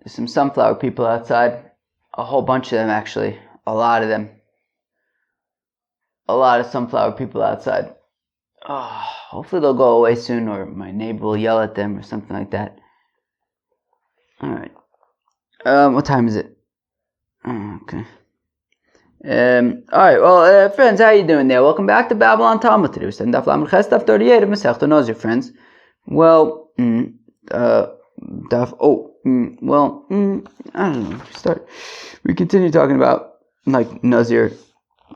There's some sunflower people outside. A whole bunch of them, actually. A lot of them. A lot of sunflower people outside. Oh, hopefully they'll go away soon, or my neighbor will yell at them or something like that. Alright. What time is it? Oh, okay. Alright, well, friends, how you doing there? Welcome back to Babylon Talmud. Today we're studying Daf Lamed Ches, Daf 38 of Masechta Nazir, friends. Well, I don't know. We continue talking about like Nazir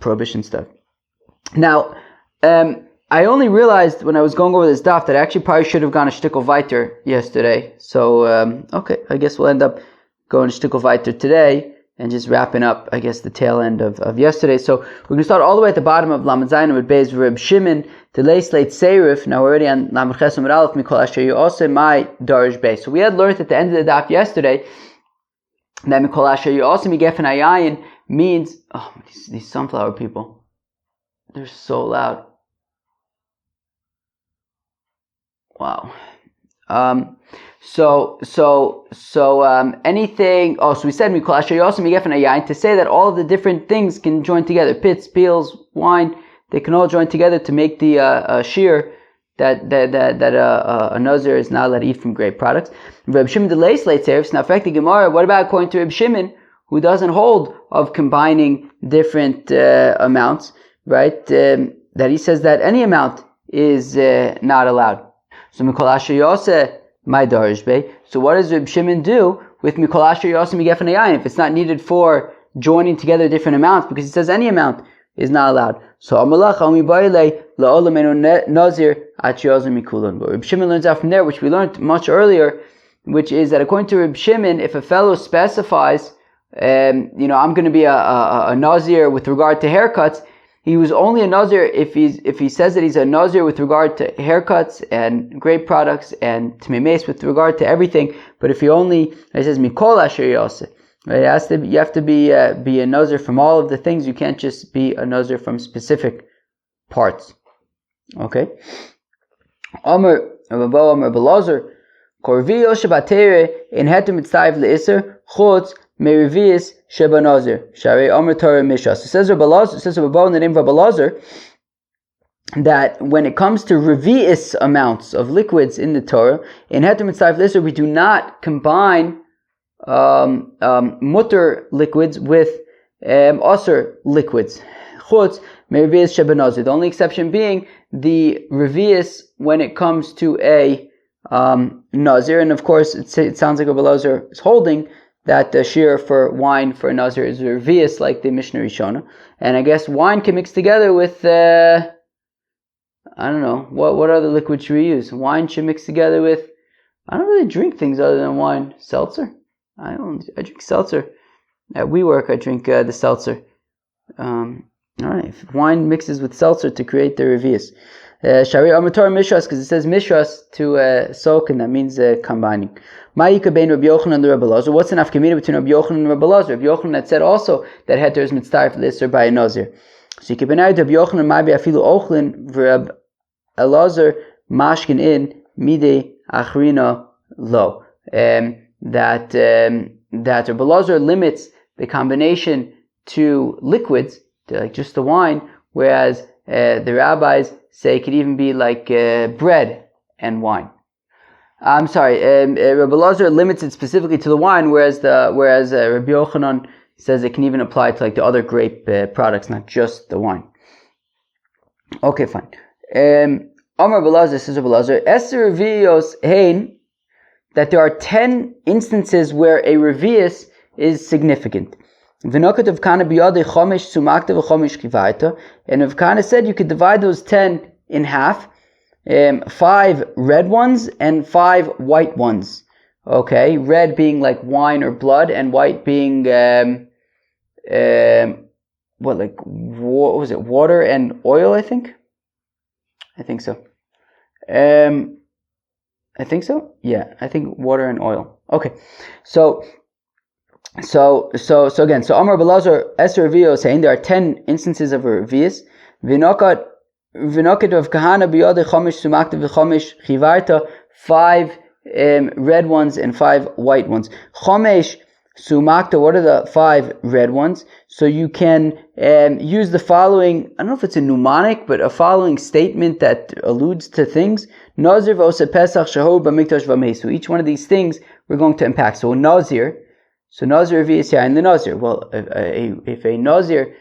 prohibition stuff. Now, I only realized when I was going over this daf that I actually probably should have gone a shtickle weiter yesterday. So, okay, I guess we'll end up going a shtickle weiter today and just wrapping up, I guess, the tail end of yesterday. So we're going to start all the way at the bottom of Lamed Zayin with Beis Reb Shimon to Leis Leit Seirif. Now we're already on Lamed Ches Amud Aleph Mikol Asher Yoseh My Darish Beis. So we had learned at the end of the daf yesterday that Mikol Asher Yoseh Migefen Ayayin means, oh, these sunflower people, they're so loud. Wow. Anything. Oh, so we said Mikol Asher Yoseh Migefen Ayayin to say that all of the different things can join together. Pits, peels, wine, they can all join together to make the shear that a Nazir is not allowed to eat from grape products. Reb Shimon delays late serifs. Now, affecting Gemara. What about according to Reb Shimon, who doesn't hold of combining different amounts, right? That he says that any amount is not allowed. So Mikol Asher Yoseh My Darish Bey. So what does Reb Shimon do with Mikol Asher Yoseh Migefen Ayayin if it's not needed for joining together different amounts? Because he says any amount is not allowed. So Amalach Ami Baile La'olamenu Nazir At Yoseh Mikulon. But Reb Shimon learns out from there, which we learned much earlier, which is that according to Reb Shimon, if a fellow specifies, I'm going to be a Nazir with regard to haircuts, he was only a Nazir if he says that he's a Nazir with regard to haircuts and grape products and Tmei Meis with regard to everything. But if he says Mikol Asher Yoseh, right? You have to be a Nazir from all of the things. You can't just be a Nazir from specific parts. Okay. Amar Rabbo Amar Belazar Korvi Yoshabatere in Heter Mitzayv LeIser Chutz Merivius Sheba Nazir Shari Amar Torah Mishas. It says Rabbo in the name of Rabbi Lazar that when it comes to revius amounts of liquids in the Torah, in Heter Mitzayv LeIser we do not combine mutter liquids with aser liquids. Chutz Merivius Sheba Nazir. The only exception being the revius when it comes to a Nazir, and of course it sounds like Rabbi Lazar is holding that the shear for wine for a Nazir is revius, like the Mishnah Rishona. And I guess wine can mix together with, I don't know, what other liquid should we use? Wine should mix together with, I don't really drink things other than wine. Seltzer? I drink seltzer. At WeWork, I drink the seltzer. Alright, if wine mixes with seltzer to create the revius. Shari Amator Mishras, because it says Mishras to soak, and that means combining. Ma'ika bein Rabbi Yochanan and Rabbi Lazar. What's an afkamina between Rabbi Yochanan and Rabbi Lazar? Rabbi Yochanan had said also that heter is mitzdarf l'isur by a Nazir. So you can benayit Rabbi Yochanan maybe afilu ochlin v'Rab Elazar mashkin in midei achrina lo. That Rabbi Lazar limits the combination to liquids, to like just the wine, whereas the rabbis say it could even be like bread and wine. I'm sorry, Rabbi Lazar limits it specifically to the wine, whereas Rabbi Yochanan says it can even apply to like the other grape products, not just the wine. Okay, fine. Amar Rabbi Lazar says Rabbi Lazar, Eser Revios Hein, that there are 10 instances where a revius is significant. V'nokat of Kana biyadei chomish sumakta v'chomish kivaita, and Rav Kana said you could divide those 10 in half. 5 red ones and 5 white ones. Okay, red being like wine or blood, and white being what was it? Water and oil, I think so. I think so. Yeah, I think water and oil. Okay, so again, so Amar Belazar Eser Revios saying there are 10 instances of a revius. V'nokat of Kahana biyode chomish sumakta v'chomish chivarta, 5 red ones and 5 white ones. Chomesh sumakta, what are the 5 red ones? So you can use the following, I don't know if it's a mnemonic, but a following statement that alludes to things. Nazir v'oseh pesach shahor b'mikdash v'mesu. Each one of these things we're going to unpack. So Nazir revius yain the Nazir. Well, if a Nazir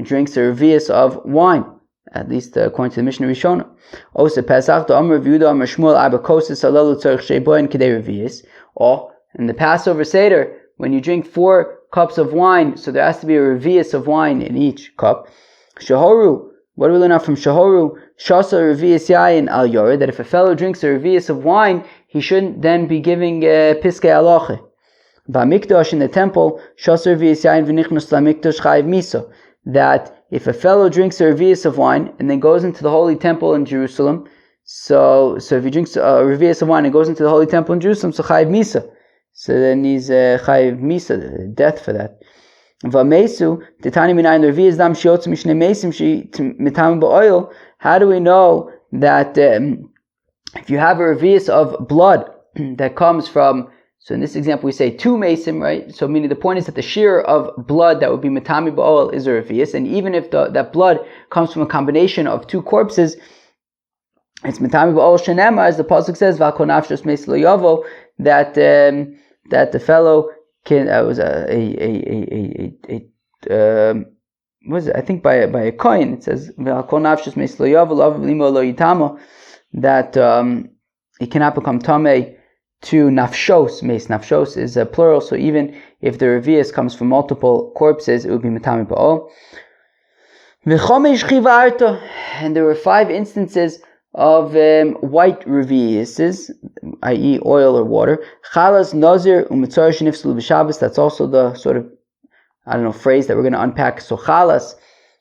drinks a revius of wine, at least according to the Mishnah Rishona, oseh pesach the Amr Yehuda Amr Shmuel abakosis alalu tzarich sheiboin kedei revius. Or in the Passover Seder, when you drink 4 cups of wine, so there has to be a revius of wine in each cup. Shahoru, what do we learn out from Shahoru? Shasa revius yayin al yored, that if a fellow drinks a revius of wine, he shouldn't then be giving piskei aloche. Ba'mikdash, in the temple, shasa revius yayin v'nichnas la'mikdash chayiv miso, that if a fellow drinks a revius of wine and then goes into the holy temple in Jerusalem, so if he drinks a revius of wine and goes into the holy temple in Jerusalem, so chayiv misa. So then he's chayiv misa, death for that. V'mesu titani minayin revius dam shiotz mishne mesim shi mitam ba'oil. How do we know that if you have a revius of blood that comes from, so in this example we say 2 mesim, right? So meaning the point is that the shear of blood that would be mitami ba'oil is a revius, and even if that blood comes from a combination of 2 corpses, it's mitami ba'oil shenema, as the pasuk says, v'akol nafshos meis lo yavo, that the fellow can was was it? I think by a coin it says v'akol nafshos meis lo yavo lo limo lo yitamo, that he cannot become tamei to nafshos meis. Nafshos is a plural, so even if the revius comes from multiple corpses, it would be mitami ba'ol. V'chomesh chivarto, and there were 5 instances of white reviuses, i.e. oil or water. Chalas, Nazir, u'mitzor shenifselu b'Shabbos. That's also the sort of, phrase that we're going to unpack. So chalas,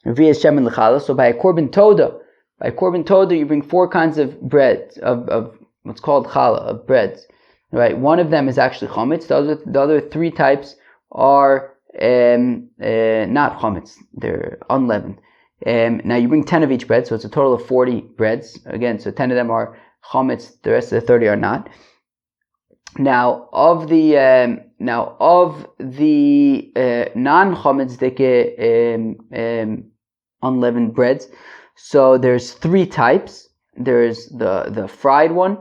revius shemen l'chalas. So by a korban toda, you bring 4 kinds of bread, of what's called challah, of breads. Right, one of them is actually chometz. The other 3 types are not chometz; they're unleavened. Now you bring 10 of each bread, so it's a total of 40 breads. Again, so 10 of them are chometz; the rest of the 30 are not. Now of the non-chometz unleavened breads, so there's 3 types. There's the fried one.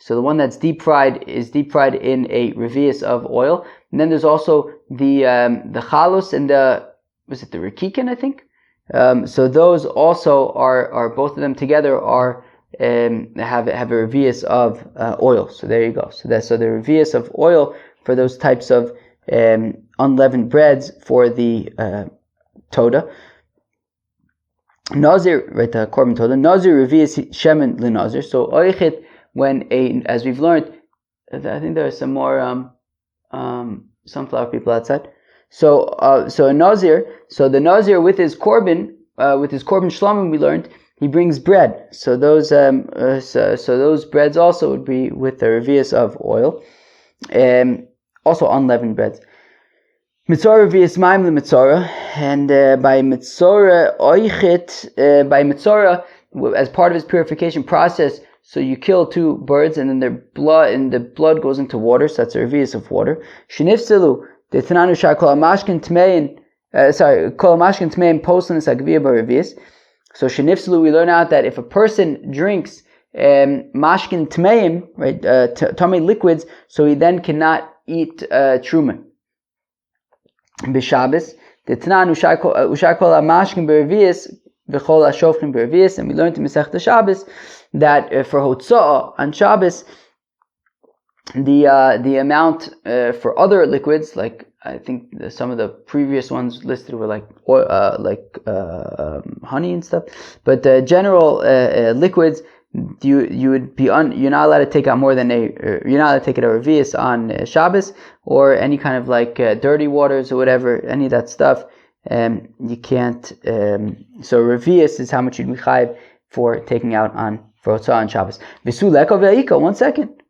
So the one that's deep fried is deep fried in a revius of oil. And then there's also the chalus and the rikikin, I think. So those also are both of them together are have a revius of oil. So there you go. So the revius of oil for those types of unleavened breads for the toda. Nazir, right? The korban toda. Nazir revius shemen lenazir. So oichet, when as we've learned, I think there are some more sunflower people outside. So a Nazir, so the Nazir with his korban shlomim, we learned he brings bread. So those those breads also would be with the revius of oil, also unleavened breads. Mitzora revius maim le mitzora, and by mitzora oichet, by mitzora, as part of his purification process. So you kill 2 birds, and then the blood goes into water. So that's a revius of water. Shenifselu the tananu shar kol amashkin tmein. Kol amashkin tmein poslan sagvia b'revius. So shenifselu, we learn out that if a person drinks mashkin tmeim, right, tummy liquids, so he then cannot eat truma. B'Shabbos the tananu shar kol amashkin b'revius v'chol hashofrim b'revius, and we learned in Masechta Shabbos that for Hotzah on Shabbos, the amount for other liquids, like I think some of the previous ones listed were like honey and stuff, but general liquids, you would be you're not allowed to take out more than you're not allowed to take it a revius on Shabbos, or any kind of like dirty waters or whatever, any of that stuff. You can't. So revius is how much you'd be chayiv for taking out for Hotzah on Shabbos. One second.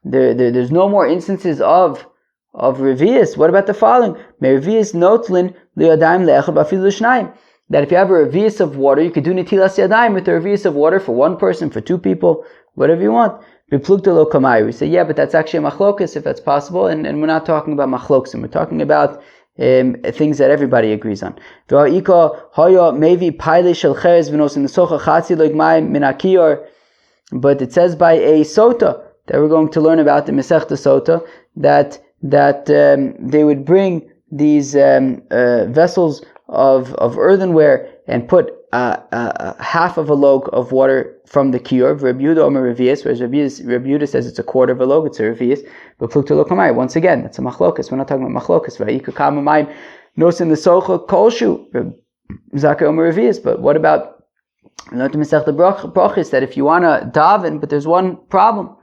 There's no more instances of revius. What about the following? Revius notlin liyadayim le'echad b'afilu l'shnayim. That if you have a revius of water, you could do netilas yadayim with a revius of water for 1 person, for 2 people, whatever you want. Beplugta lo kamai. We say, yeah, but that's actually a machlokas if that's possible, and we're not talking about machloksim. We're talking about things that everybody agrees on. But it says by a sota that we're going to learn about the Masechta Sota that they would bring these vessels of earthenware and put half of a log of water from the kior. Rabbi Yehuda Omer Revius, whereas Rabbi Yehuda says it's a quarter of a log, it's a Revius. But Plukta lo kamai, once again, that's a machlokas. We're not talking about machlokas. Vayika kama mayim nosin the socha kolshu. Zaka Omer Revius. But what about not the Masechta Brachos that if you want to daven, but there's one problem.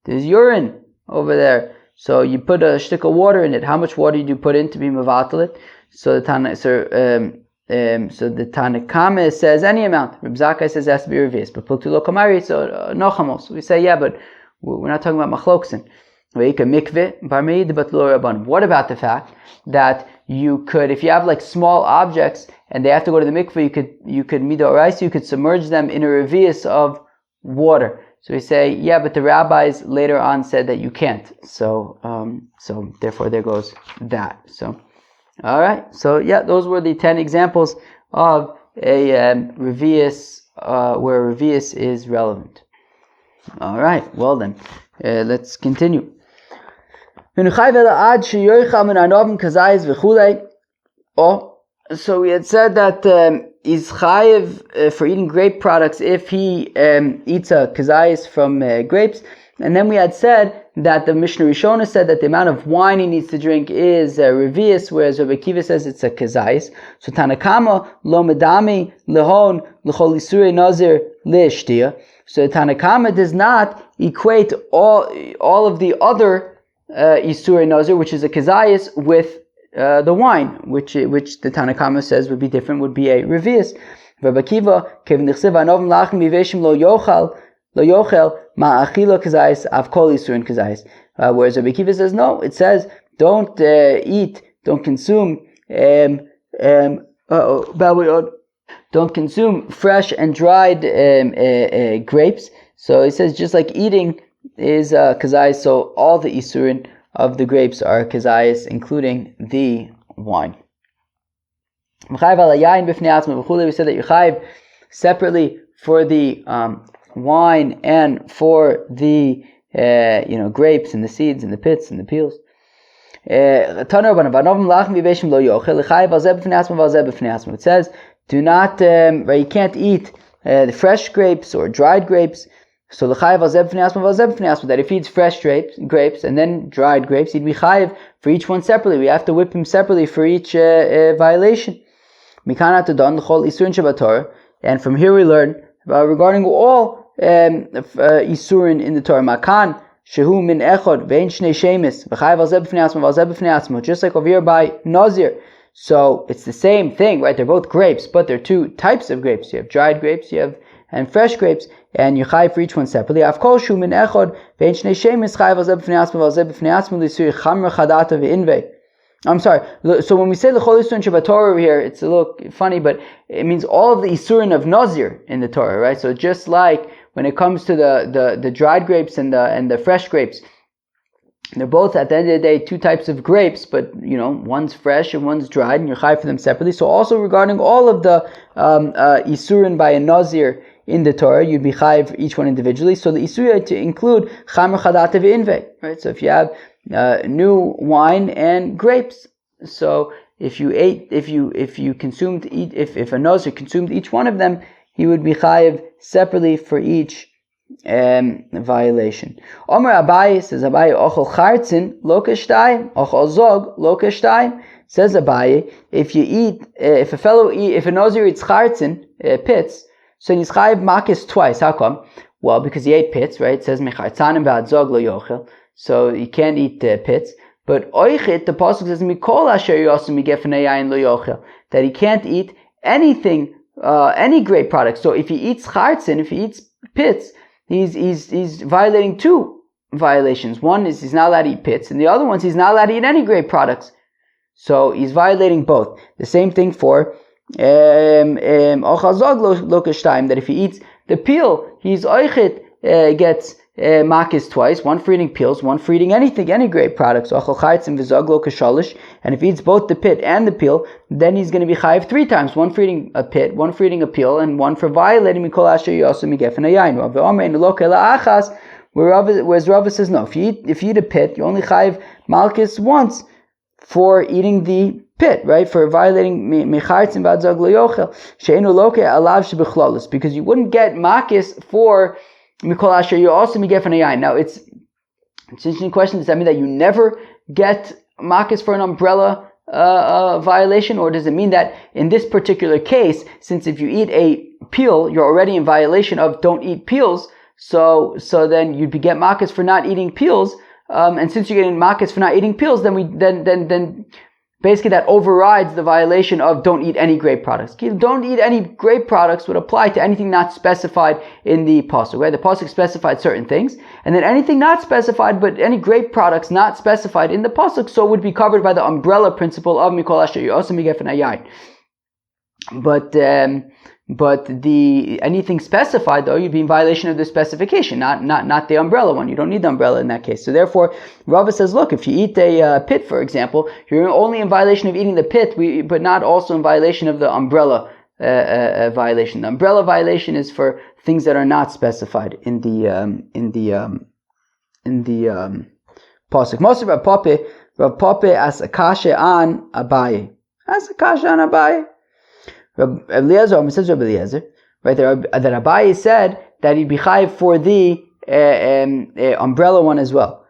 There's urine over there. So you put a shtick of water in it. How much water do you put in to be mevatalit? So the Tanakama says any amount. Reb Zakkai says it has to be revius. But Pluktu lo kamari, so nochamos. We say, yeah, but we're not talking about machloksin. What about the fact that you could, if you have like small objects and they have to go to the mikveh, you could midoraisa, you could submerge them in a revius of water. So we say, yeah, but the rabbis later on said that you can't. So therefore there goes that. So, all right. So yeah, those were the 10 examples of a revius where revius is relevant. All right. Well then, let's continue. Oh, so we had said that is chayiv for eating grape products if he eats a kazayis from grapes. And then we had said that the Mishnah Rishona said that the amount of wine he needs to drink is revius, whereas Rabbi Akiva says it's a kazayis. So Tanakama lo medami lehon l'chol isurei nazir le'ishtia. So Tanakama does not equate all of the other isurei nazir, which is a kazayis, with the wine, which the Tanakama says would be different, would be a revius. Rabbi Akiva kevin nichsev anovim lachem viveshim lo yochel ma'achila kazayis avkol isurin kazayis. Whereas Rabbi Akiva says no, it says don't consume fresh and dried grapes. So he says just like eating is kazayis, so all the isurin of the grapes are kazayis, including the wine. We said that you chayiv separately for the wine and for the grapes and the seeds and the pits and the peels. It says do not you can't eat the fresh grapes or dried grapes. So the chayiv azeb fnei asma that if he eats fresh grapes and then dried grapes, he'd be chayiv for each one separately. We have to whip him separately for each violation. And from here we learn regarding all isurin in the Torah. Makan shehu min echod vein shnei shemis v'chayiv azeb fnei asma, just like over here by Nazir. So it's the same thing, right? They're both grapes, but they're two types of grapes. You have dried grapes, and fresh grapes, and you chayiv for each one separately. Afkol shu min echod vein shnei shemis chayiv azeb fnei asma v'azeb fnei asma l'isur chamra chadata ve'invei. I'm sorry. So when we say the chol isurin Shabbat Torah over here, it's a little funny, but it means all of the isurin of Nazir in the Torah, right? So just like when it comes to the dried grapes and the fresh grapes, they're both at the end of the day two types of grapes, but one's fresh and one's dried, and you're chayiv for them separately. So also regarding all of the isurin by a Nazir in the Torah, you'd be chayiv for each one individually. So the isurin to include chamer chadata ve'invei, right? So if you have new wine and grapes, so if a Nazir consumed each one of them, he would be chayiv separately for each violation. Omer Abaye, says Abaye, ochel chartzin lo kashtayim, ochel zog lo kashtayim. Says Abaye, if a Nazir eats chartzin, pits, so he's chayiv makis twice. How come? Well, because he ate pits, right? It says mechartzanim ba'ad zog lo yochel, so you can't eat pits. But oichit, the pasuk says mikol asher yosim migefnei yain lo yochel, that he can't eat anything, any grape product. So if he eats chartzin, if he eats pits, he's violating two violations. One is he's not allowed to eat pits, and the other one is he's not allowed to eat any grape products. So he's violating both. The same thing for ochazog lo kashtayim, that if he eats the peel, he's oichet gets makis twice, one for eating peels, one for eating anything, any grape products. And if he eats both the pit and the peel, then he's going to be chayiv 3 times, one for eating a pit, one for eating a peel, and one for violating mikol asher yosu migefen hayayin. Whereas Rava says no, if you eat a pit, you only chayiv malchus once for eating the pit, right? For violating mechartzim v'adzog loyochel she'enu loke alav shebechlolus, because you wouldn't get makis for mikol asher yosu migefen hayayin. Now it's an interesting question. Does that mean that you never get makis for an umbrella violation, or does it mean that in this particular case, since if you eat a peel, you're already in violation of don't eat peels, so then you'd get makis for not eating peels, and since you're getting makis for not eating peels, then basically that overrides the violation of don't eat any grape products. Don't eat any grape products would apply to anything not specified in the pasuk, right? The pasuk specified certain things, and then anything not specified, but any grape products not specified in the pasuk, so would be covered by the umbrella principle of mikol asher yosu migefen hayayin. But the anything specified though, you'd be in violation of the specification, not the umbrella one. You don't need the umbrella in that case. So therefore, Rava says, look, if you eat a pit, for example, you're only in violation of eating the pit, but not also in violation of the umbrella violation. The umbrella violation is for things that are not specified in the pasuk. Most of Rav Pape as a kasha on Abaye. As a kasha on Abaye. Eliezer, says Rabbi Eliezer, right there, that Abaye said that he'd be chayiv for the umbrella one as well.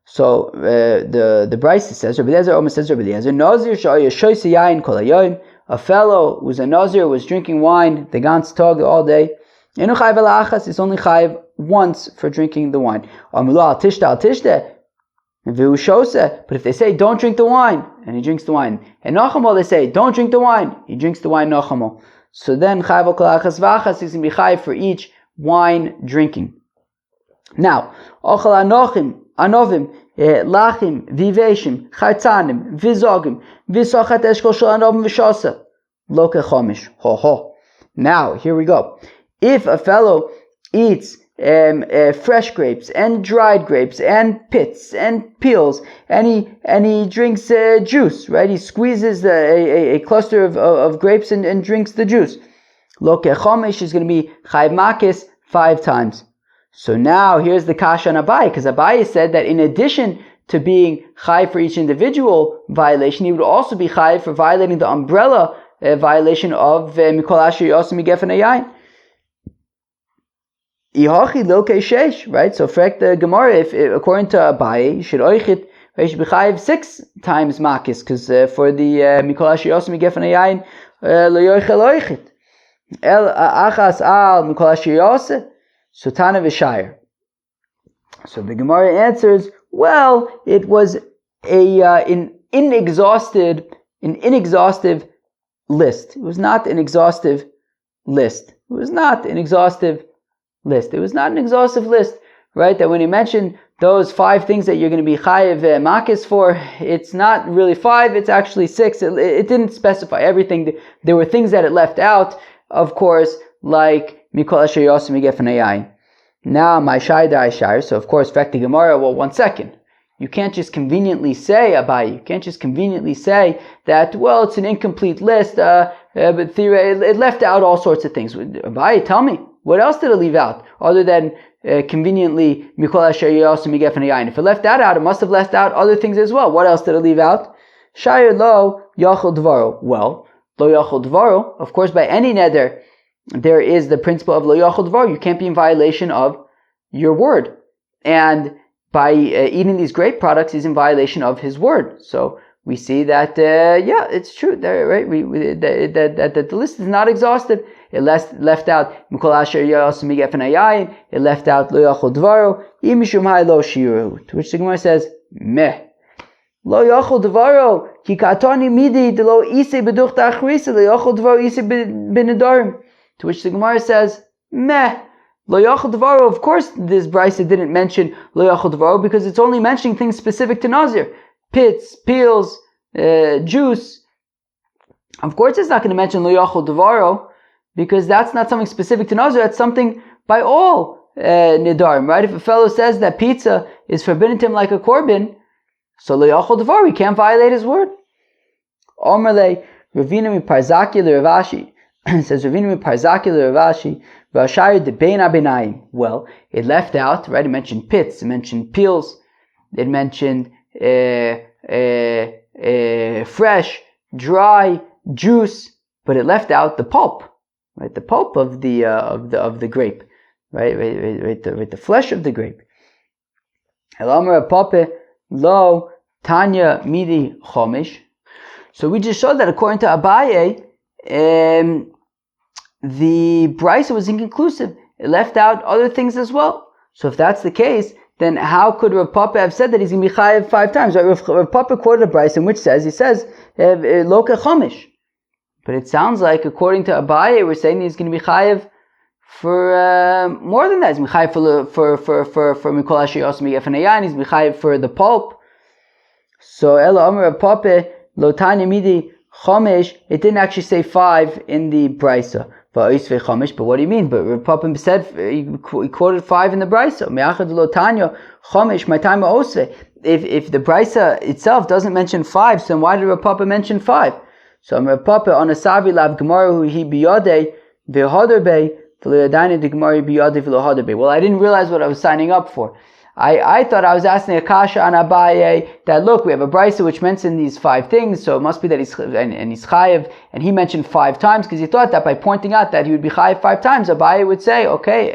So the Brisa says, Rabbi Eliezer says Rabbi Eliezer, Nazir shoyse yayin kol hayoyim, a fellow who's a Nazir was drinking wine the gans tag all day. Enu chayiv elachas, is only chayiv once for drinking the wine. Amulu al tishta. But if they say don't drink the wine, and he drinks the wine, and nachamo they say don't drink the wine, he drinks the wine nachamo. So then chayav kolachas v'achas, he's going to be chayav for each wine drinking. Now ochal anovim, lachim, viveshim, chartzanim, vizogim, visochat eshkol shel anovim v'shosa, loke chomish. Ho. Now here we go. If a fellow eats fresh grapes and dried grapes and pits and peels, and he drinks juice, right? He squeezes a cluster of grapes and drinks the juice. Loke chomish is going to be chayiv makis 5 times. So now here's the kasha on Abaye, because Abaye said that in addition to being chayiv for each individual violation, he would also be chayiv for violating the umbrella violation of mikol asher yosu migefen hayayin. Right? So frek the Gemara, if according to Abaye, you should oichit, you should be chayiv 6 times makis, because for the mikol asher yosu migefen hayayin lo yoichel oichit el achas al mikol asher yosu sutana v'shayir. So the Gemara answers, well, it was an inexhaustive list. It was not an exhaustive list. It was not an exhaustive list, right? That when he mentioned those 5 things that you're going to be chayiv makis for, it's not really 5, it's actually 6. It didn't specify everything. There were things that it left out, of course, like mikol asher yosu migefen hayayin. Now, my shai dai shai. So, of course, fact the Gemara, well, 1 second. You can't just conveniently say, Abaye, that, well, it's an incomplete list, but it left out all sorts of things. Abaye, tell me, what else did it leave out other than conveniently mikol asher yosu migefen hayayin? If it left that out, it must have left out other things as well. What else did it leave out? Shayir lo yachol dvaro. Well, lo yachol dvaro, of course, by any neder, there is the principle of lo yachol dvaro. You can't be in violation of your word. And by eating these grape products, he's in violation of his word. So we see that, it's true, right? That the list is not exhaustive. It left out mikol asher yosu migefen hayayin. It left out lo yachol dvaro. Imishum hay lo shiru. To which the Gemara says, meh. Lo yachol dvaro ki katoni midi de lo isei beduch ta'achrisa lo yachol dvaro isei b'nedarim. To which the Gemara says, meh. Lo yachol dvaro, of course this Brisa didn't mention lo yachol dvaro because it's only mentioning things specific to Nazir. Pits, peels, juice. Of course it's not going to mention lo yachol dvaro because that's not something specific to Nazir, that's something by all nidarim, right? If a fellow says that pizza is forbidden to him like a korban, so lo yachol devar, he can't violate his word. Omerle Ravina mi Parzaki l'Ravashi. It says Ravina mi Parzaki l'Ravashi v'ashayir debein abenayim. Well, it left out, right? It mentioned pits, it mentioned peels, it mentioned fresh, dry, juice, but it left out the pulp, right? The pulp of the grape, right? The flesh of the grape. Elamar pape lo tanya midi chomish. So we just showed that according to Abaye, the brisa was inconclusive. It left out other things as well. So if that's the case, then how could Rav Papa have said that he's going to be chayav 5 times? Right? Rav Papa quoted a brisa in which he says loka chomish. But it sounds like according to Abaye, we're saying he's going to be chayav for more than that. He's going to be chayav for mikol asher yosem yefanayan. He's going to be chayav for the pulp. So Ela Amar Rav Papa lo tanya midi chomish. It didn't actually say 5 in the brisa. But what do you mean? But Rav Papa said he quoted 5 in the brisa. If the brisa itself doesn't mention 5, so then why did Rav Papa mention 5? So Rav Papa on a savi lav gemara who he biyade v'hoderbe v'leyadayne de gemara biyade v'lohoderbe. Well, I didn't realize what I was signing up for. I thought I was asking a kasha on Abaye that look, we have a brisa which mentioned these 5 things, so it must be that he's chayiv, and he mentioned 5 times because he thought that by pointing out that he would be chayiv 5 times, Abaye would say, okay,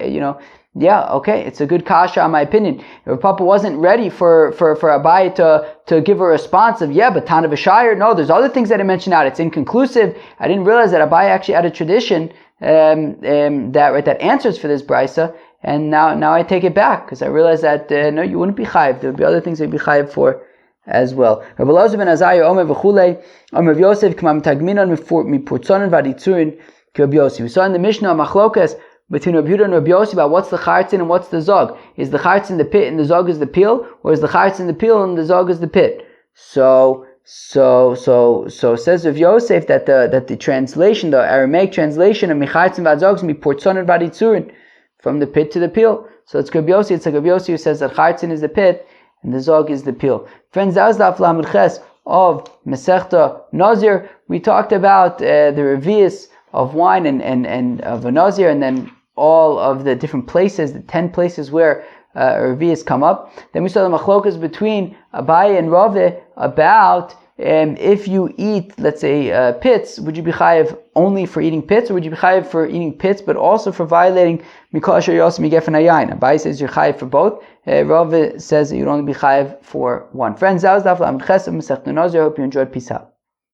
it's a good kasha in my opinion. If Papa wasn't ready for Abaye to give a response of but Tana v'Shayir, no, there's other things that I mentioned out. It's inconclusive. I didn't realize that Abaye actually had a tradition that answers for this brisa. And now I take it back because I realize that no, you wouldn't be chayiv. There would be other things that you'd be chayiv for as well. Rabbi Elazar ben Azariah Omer v'chulei Omer Yosef k'mam tagminon mipurtzonon v'aditzurin k'Rabbi Yossi. We saw in the Mishnah machlokas between Rabbi Yehuda and Rabbi Yossi about what's the chartzin and what's the zog. Is the chartzin the pit and the zog is the peel, or is the chartzin the peel and the zog is the pit? So says Rav Yosef that the translation, the Aramaic translation of michartzin v'adzog is mipurtzonon v'aditzurin, from the pit to the peel. So it's Rabbi Yossi. It's like Rabbi Yossi who says that Chartzin is the pit and the Zog is the peel. Friends, that was the Aflam Ches of Masechta Nazir. We talked about the revius of wine and of a Nazir, and then all of the different places, the 10 places where revius come up. Then we saw the machlokas between Abaye and Rave about if you eat, let's say, pits, would you be chayiv only for eating pits, or would you be chayiv for eating pits, but also for violating mikol asher yosem gefen hayayin? Abaye says you're chayiv for both. Rav says that you'd only be chayiv for one. Friends, that was the Aflam Ches of Masechta Nazir. I hope you enjoyed. Peace out.